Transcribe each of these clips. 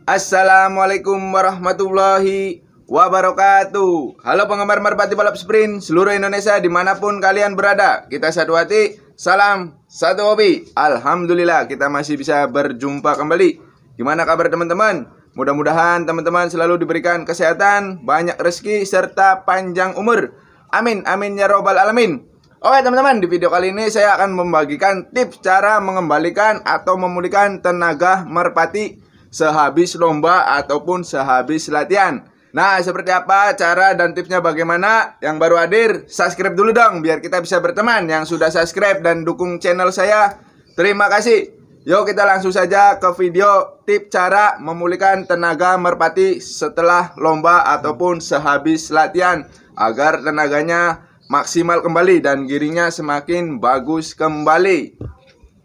Assalamualaikum warahmatullahi wabarakatuh. Halo penggemar merpati balap sprint seluruh Indonesia dimanapun kalian berada. Kita satu hati, salam satu hobi. Alhamdulillah kita masih bisa berjumpa kembali. Gimana kabar teman-teman? Mudah-mudahan teman-teman selalu diberikan kesehatan, banyak rezeki, serta panjang umur. Amin, amin ya robbal alamin. Oke teman-teman, di video kali ini saya akan membagikan tips cara mengembalikan atau memulihkan tenaga merpati sehabis lomba ataupun sehabis latihan. Nah, seperti apa cara dan tipsnya bagaimana? Yang baru hadir, subscribe dulu dong biar kita bisa berteman. Yang sudah subscribe dan dukung channel saya, terima kasih. Yuk kita langsung saja ke video tips cara memulihkan tenaga merpati setelah lomba ataupun sehabis latihan agar tenaganya maksimal kembali dan giringnya semakin bagus kembali.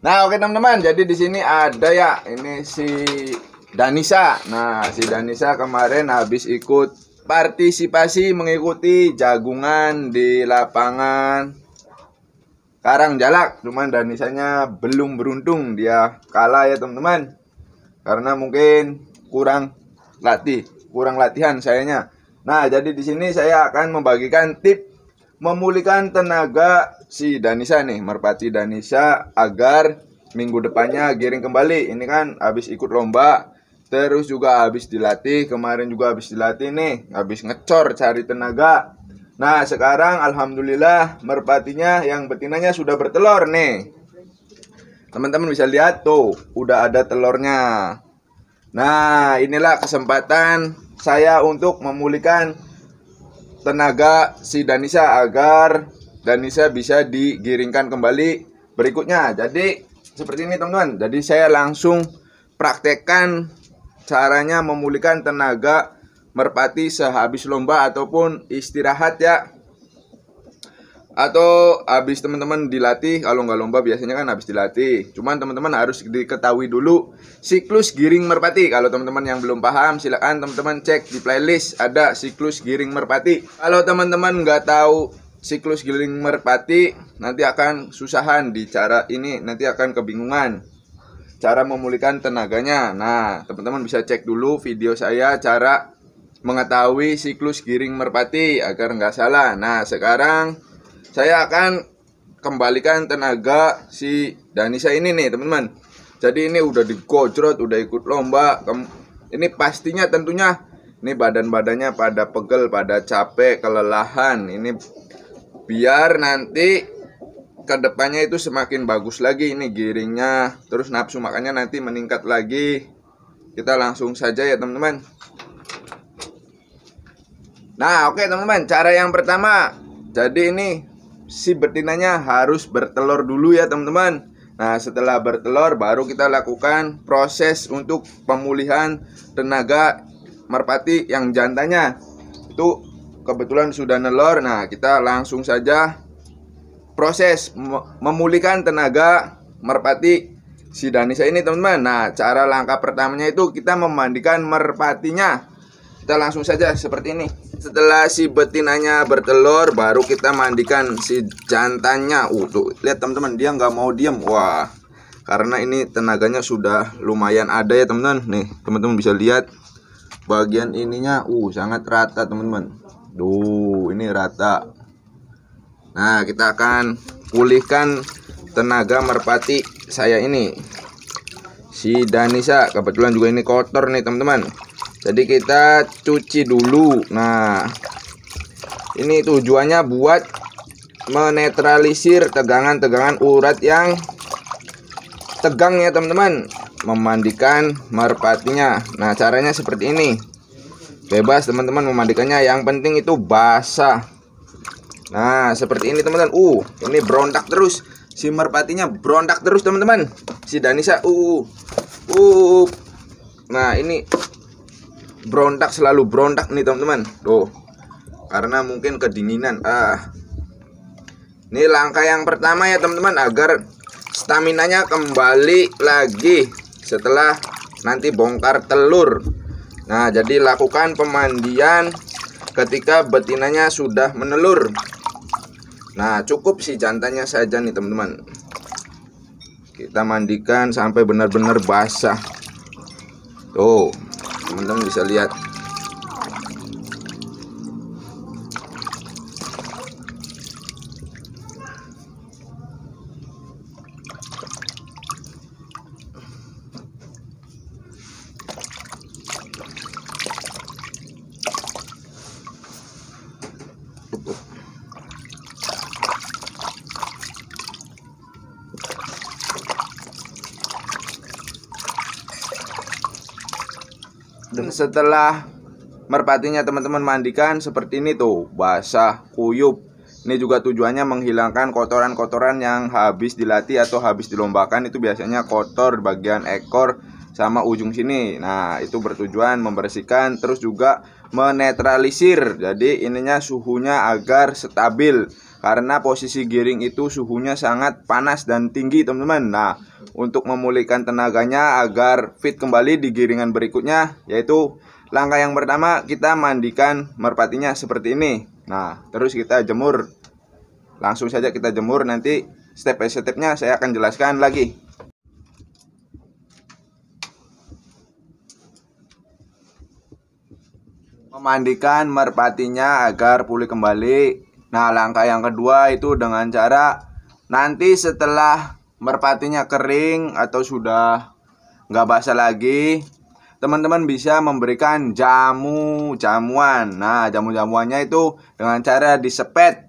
Nah, oke teman-teman, jadi di sini ada ya, ini si Danisa. Nah, si Danisa kemarin habis ikut partisipasi mengikuti jagungan di lapangan Karangjalak. Cuman Danisanya belum beruntung, dia kalah ya teman-teman. Karena mungkin kurang latihan sayanya. Nah, jadi di sini saya akan membagikan tips memulihkan tenaga si Danisa nih, merpati Danisa, agar minggu depannya giring kembali. Ini kan habis ikut lomba, terus juga habis dilatih, kemarin juga habis dilatih nih, habis ngecor cari tenaga. Nah, sekarang alhamdulillah merpatinya yang betinanya sudah bertelur nih. Teman-teman bisa lihat tuh, udah ada telurnya. Nah, inilah kesempatan saya untuk memulihkan tenaga si Danisa agar Danisa bisa digiringkan kembali berikutnya. Jadi seperti ini teman-teman. Jadi saya langsung praktekkan caranya memulihkan tenaga merpati sehabis lomba ataupun istirahat ya, atau habis teman-teman dilatih. Kalau nggak lomba biasanya kan habis dilatih. Cuman teman-teman harus diketahui dulu siklus giring merpati. Kalau teman-teman yang belum paham, silakan teman-teman cek di playlist, ada siklus giring merpati. Kalau teman-teman nggak tahu siklus giring merpati, nanti akan susahan di cara ini, nanti akan kebingungan cara memulihkan tenaganya. Nah, teman-teman bisa cek dulu video saya cara mengetahui siklus giring merpati agar nggak salah. Nah, sekarang saya akan kembalikan tenaga si Danisa ini nih teman-teman. Jadi ini udah digojrot, udah ikut lomba. Ini pastinya tentunya ini badan-badannya pada pegel, pada capek, kelelahan. Ini biar nanti kedepannya itu semakin bagus lagi ini giringnya, terus nafsu makannya nanti meningkat lagi. Kita langsung saja ya teman-teman. Nah, oke teman-teman, cara yang pertama, jadi ini si betinanya harus bertelur dulu ya teman-teman. Nah, setelah bertelur baru kita lakukan proses untuk pemulihan tenaga merpati yang jantannya. Itu kebetulan sudah nelor. Nah, kita langsung saja proses memulihkan tenaga merpati si Danisa ini teman-teman. Nah, cara langkah pertamanya itu kita memandikan merpatinya. Kita langsung saja seperti ini. Setelah si betinanya bertelur, baru kita mandikan si jantannya. Tuh, lihat teman-teman, dia nggak mau diam. Wah, karena ini tenaganya sudah lumayan ada ya teman-teman. Nih, teman-teman bisa lihat bagian ininya, sangat rata teman-teman. Duh, ini rata. Nah, kita akan pulihkan tenaga merpati saya ini, si Danisa. Kebetulan juga ini kotor nih teman-teman. Jadi kita cuci dulu. Nah, ini tujuannya buat menetralisir tegangan-tegangan urat yang tegang ya teman-teman. Memandikan merpatinya. Nah, caranya seperti ini. Bebas teman-teman memandikannya, yang penting itu basah. Nah, seperti ini teman-teman. Ini berontak terus. Si merpatinya berontak terus teman-teman. Si Danisa Nah, ini berontak, selalu berontak nih teman-teman. Tuh. Karena mungkin kedinginan. Ini langkah yang pertama ya teman-teman, agar staminanya kembali lagi setelah nanti bongkar telur. Nah, jadi lakukan pemandian ketika betinanya sudah menelur. Nah, cukup si jantannya saja nih teman-teman. Kita mandikan sampai benar-benar basah. Tuh, teman-teman bisa lihat. Dan setelah merpatinya teman-teman mandikan seperti ini tuh, basah, kuyup. Ini juga tujuannya menghilangkan kotoran-kotoran yang habis dilatih atau habis dilombakan. Itu biasanya kotor bagian ekor sama ujung sini. Nah, itu bertujuan membersihkan, terus juga menetralisir. Jadi ininya suhunya agar stabil, karena posisi giring itu suhunya sangat panas dan tinggi teman-teman. Nah, untuk memulihkan tenaganya agar fit kembali di giringan berikutnya, yaitu langkah yang pertama, kita mandikan merpatinya seperti ini. Nah, terus kita jemur. Langsung saja kita jemur, nanti step by stepnya saya akan jelaskan lagi. Memandikan merpatinya agar pulih kembali. Nah, langkah yang kedua itu dengan cara nanti setelah merpatinya kering atau sudah nggak basah lagi, teman-teman bisa memberikan jamuan. Nah, jamuannya itu dengan cara disepet.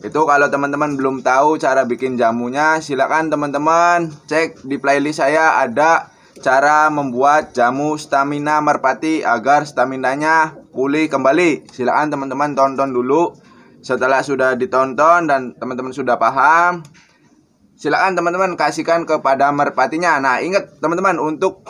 Itu kalau teman-teman belum tahu cara bikin jamunya, silakan teman-teman cek di playlist saya, ada cara membuat jamu stamina merpati agar staminanya pulih kembali. Silakan teman-teman tonton dulu. Setelah sudah ditonton dan teman-teman sudah paham, silakan teman-teman kasihkan kepada merpatinya. Nah, ingat teman-teman, untuk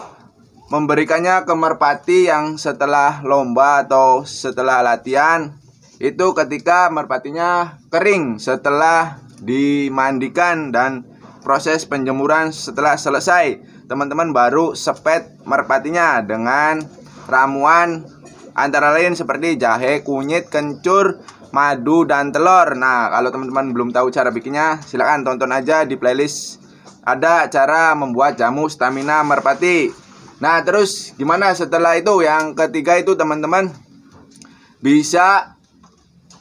memberikannya ke merpati yang setelah lomba atau setelah latihan, itu ketika merpatinya kering setelah dimandikan dan proses penjemuran setelah selesai, teman-teman baru sepet merpatinya dengan ramuan antara lain seperti jahe, kunyit, kencur, madu, dan telur. Nah, kalau teman-teman belum tahu cara bikinnya, silakan tonton aja di playlist, ada cara membuat jamu stamina merpati. Nah, terus gimana setelah itu? Yang ketiga itu teman-teman bisa,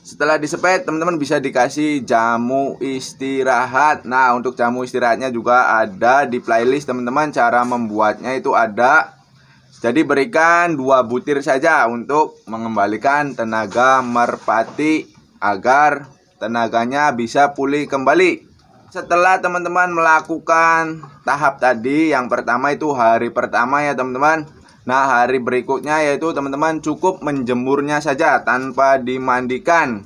setelah disepet, teman-teman bisa dikasih jamu istirahat. Nah, untuk jamu istirahatnya juga ada di playlist teman-teman, cara membuatnya itu ada. Jadi berikan 2 butir saja untuk mengembalikan tenaga merpati agar tenaganya bisa pulih kembali. Setelah teman-teman melakukan tahap tadi, yang pertama itu hari pertama ya teman-teman. Nah, hari berikutnya yaitu teman-teman cukup menjemurnya saja tanpa dimandikan.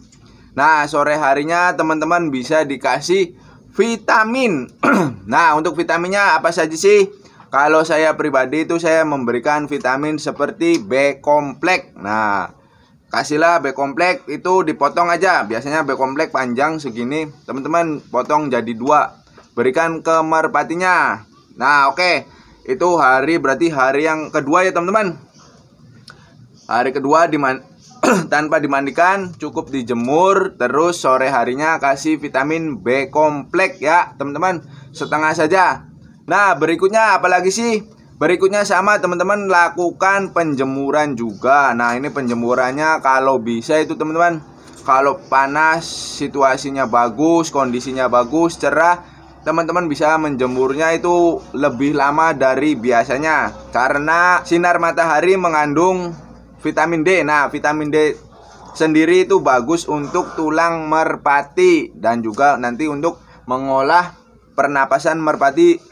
Nah, sore harinya teman-teman bisa dikasih vitamin. Nah, untuk vitaminnya apa saja sih? Kalau saya pribadi itu saya memberikan vitamin seperti B kompleks. Nah, kasihlah B kompleks, itu dipotong aja. Biasanya B kompleks panjang segini, teman-teman potong jadi 2, berikan ke merpatinya. Nah, oke. Itu berarti hari yang kedua ya teman-teman. Hari kedua tanpa dimandikan, cukup dijemur. Terus sore harinya kasih vitamin B kompleks ya teman-teman, setengah saja. Nah, berikutnya apalagi sih? Berikutnya sama teman-teman, lakukan penjemuran juga. Nah, ini penjemurannya kalau bisa itu teman-teman, kalau panas, situasinya bagus, kondisinya bagus, cerah, teman-teman bisa menjemurnya itu lebih lama dari biasanya, karena sinar matahari mengandung vitamin D. Nah, vitamin D sendiri itu bagus untuk tulang merpati dan juga nanti untuk mengolah pernapasan merpati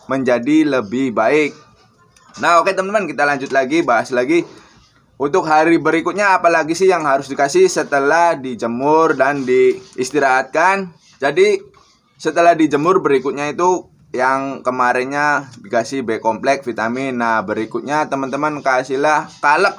menjadi lebih baik. Nah, oke teman-teman, kita lanjut lagi, bahas lagi. Untuk hari berikutnya apalagi sih yang harus dikasih setelah dijemur dan diistirahatkan? Jadi setelah dijemur berikutnya itu yang kemarinnya dikasih B kompleks vitamin. Nah, berikutnya teman-teman kasihlah kalek.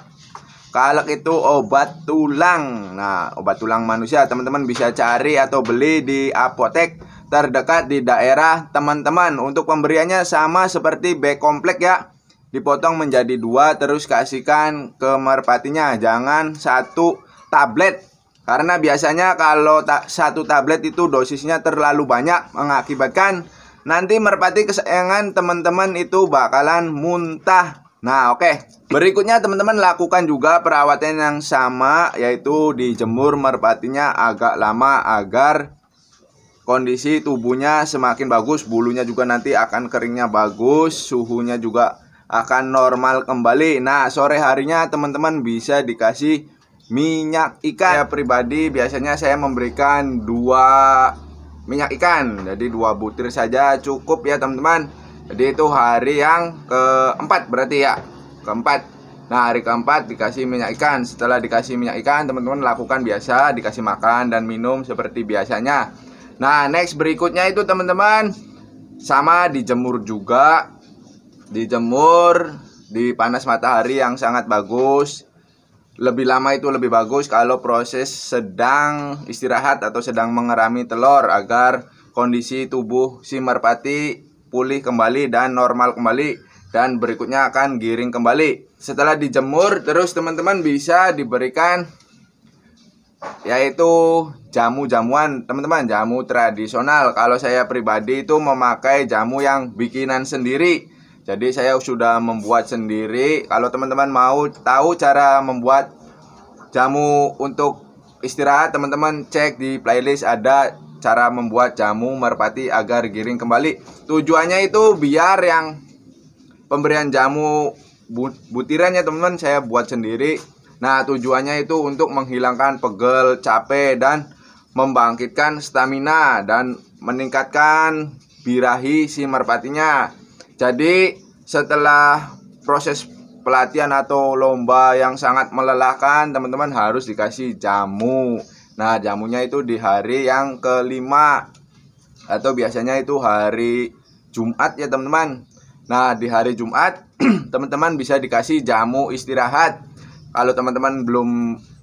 Kalek itu obat tulang. Nah, obat tulang manusia teman-teman bisa cari atau beli di apotek terdekat di daerah teman-teman. Untuk pemberiannya sama seperti B kompleks ya, dipotong menjadi 2 terus kasihkan ke merpatinya. Jangan 1 tablet, Karena biasanya kalau satu tablet itu dosisnya terlalu banyak, mengakibatkan nanti merpati kesayangan teman-teman itu bakalan muntah. Nah, oke. Berikutnya teman-teman lakukan juga perawatan yang sama, yaitu dijemur merpatinya agak lama agar kondisi tubuhnya semakin bagus. Bulunya juga nanti akan keringnya bagus, suhunya juga akan normal kembali. Nah, sore harinya teman-teman bisa dikasih minyak ikan. Saya pribadi biasanya saya memberikan 2 minyak ikan, jadi 2 butir saja cukup ya teman-teman. Jadi itu hari yang keempat berarti ya, keempat. Nah, hari keempat dikasih minyak ikan. Setelah dikasih minyak ikan, teman-teman lakukan biasa, dikasih makan dan minum seperti biasanya. Nah, next berikutnya itu teman-teman sama dijemur juga. Dijemur di panas matahari yang sangat bagus. Lebih lama itu lebih bagus kalau proses sedang istirahat atau sedang mengerami telur, agar kondisi tubuh si merpati pulih kembali dan normal kembali, dan berikutnya akan giring kembali. Setelah dijemur terus teman-teman bisa diberikan yaitu jamu-jamuan teman-teman, jamu tradisional. Kalau saya pribadi itu memakai jamu yang bikinan sendiri. Jadi saya sudah membuat sendiri. Kalau teman-teman mau tahu cara membuat jamu untuk istirahat, teman-teman cek di playlist, ada cara membuat jamu merpati agar giring kembali. Tujuannya itu biar yang pemberian jamu butirannya teman-teman saya buat sendiri. Nah, tujuannya itu untuk menghilangkan pegel, capek, dan membangkitkan stamina dan meningkatkan birahi si merpatinya. Jadi setelah proses pelatihan atau lomba yang sangat melelahkan, teman-teman harus dikasih jamu. Nah, jamunya itu di hari yang kelima atau biasanya itu hari Jumat ya teman-teman. Nah, di hari Jumat teman-teman bisa dikasih jamu istirahat. Kalau teman-teman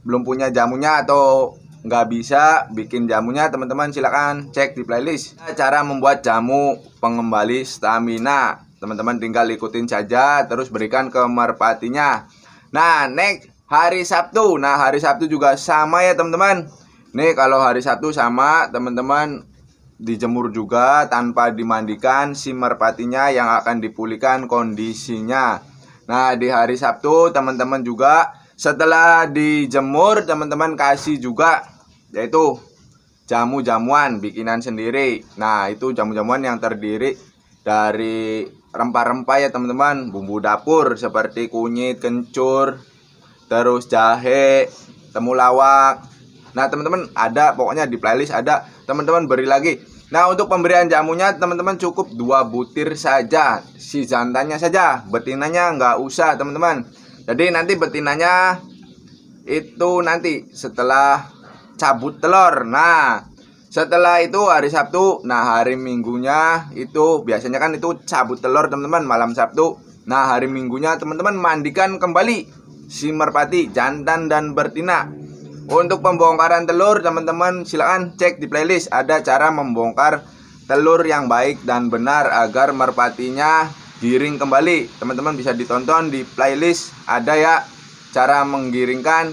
belum punya jamunya atau nggak bisa bikin jamunya, teman-teman silakan cek di playlist cara membuat jamu pengembali stamina. Teman-teman tinggal ikutin saja, terus berikan ke merpatinya. Nah, next hari Sabtu. Nah, hari Sabtu juga sama ya teman-teman. Nih, kalau hari Sabtu sama, teman-teman dijemur juga tanpa dimandikan si merpatinya yang akan dipulihkan kondisinya. Nah, di hari Sabtu teman-teman juga setelah dijemur, teman-teman kasih juga yaitu jamu-jamuan bikinan sendiri. Nah, itu jamu-jamuan yang terdiri dari rempah-rempah ya teman-teman, bumbu dapur seperti kunyit, kencur, terus jahe, temulawak. Nah, teman-teman ada pokoknya di playlist ada, teman-teman beri lagi. Nah, untuk pemberian jamunya teman-teman cukup 2 butir saja, si jantannya saja, betinanya nggak usah teman-teman. Jadi nanti betinanya itu nanti setelah cabut telur. Nah, setelah itu hari Sabtu, nah hari Minggunya itu biasanya kan itu cabut telur teman-teman malam Sabtu. Nah, hari Minggunya teman-teman mandikan kembali si merpati jantan dan betina. Untuk pembongkaran telur teman-teman silakan cek di playlist, ada cara membongkar telur yang baik dan benar agar merpatinya giring kembali. Teman-teman bisa ditonton di playlist, ada ya cara menggiringkan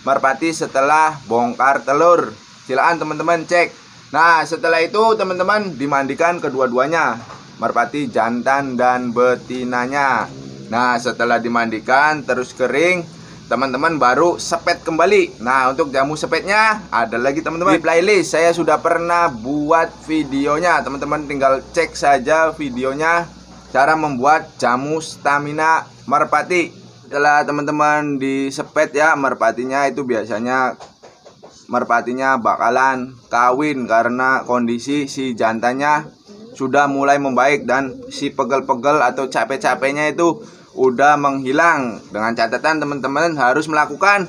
merpati setelah bongkar telur. Silakan teman-teman cek. Nah, setelah itu teman-teman dimandikan kedua-duanya, merpati jantan dan betinanya. Nah, setelah dimandikan terus kering, teman-teman baru sepet kembali. Nah, untuk jamu sepetnya ada lagi teman-teman di playlist. Saya sudah pernah buat videonya. Teman-teman tinggal cek saja videonya cara membuat jamu stamina merpati. Setelah teman-teman disepet ya merpatinya, itu biasanya merpatinya bakalan kawin karena kondisi si jantannya sudah mulai membaik dan si pegel-pegel atau capek-capeknya itu udah menghilang. Dengan catatan teman-teman harus melakukan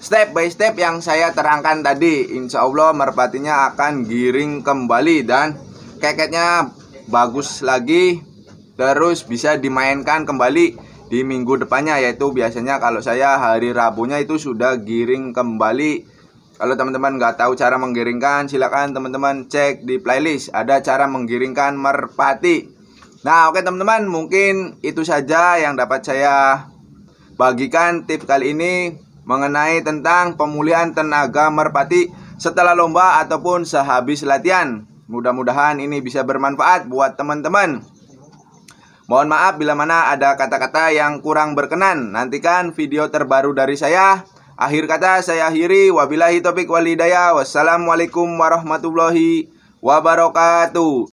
step by step yang saya terangkan tadi. Insya Allah merpatinya akan giring kembali dan keketnya bagus lagi, terus bisa dimainkan kembali di minggu depannya, yaitu biasanya kalau saya hari Rabunya itu sudah giring kembali. Kalau teman-teman nggak tahu cara menggiringkan, silakan teman-teman cek di playlist, ada cara menggiringkan merpati. Nah, oke teman-teman, mungkin itu saja yang dapat saya bagikan tips kali ini mengenai tentang pemulihan tenaga merpati setelah lomba ataupun sehabis latihan. Mudah-mudahan ini bisa bermanfaat buat teman-teman. Mohon maaf bila mana ada kata-kata yang kurang berkenan. Nantikan video terbaru dari saya. Akhir kata saya akhiri. Wabillahi taufiq wal hidayah. Wassalamualaikum warahmatullahi wabarakatuh.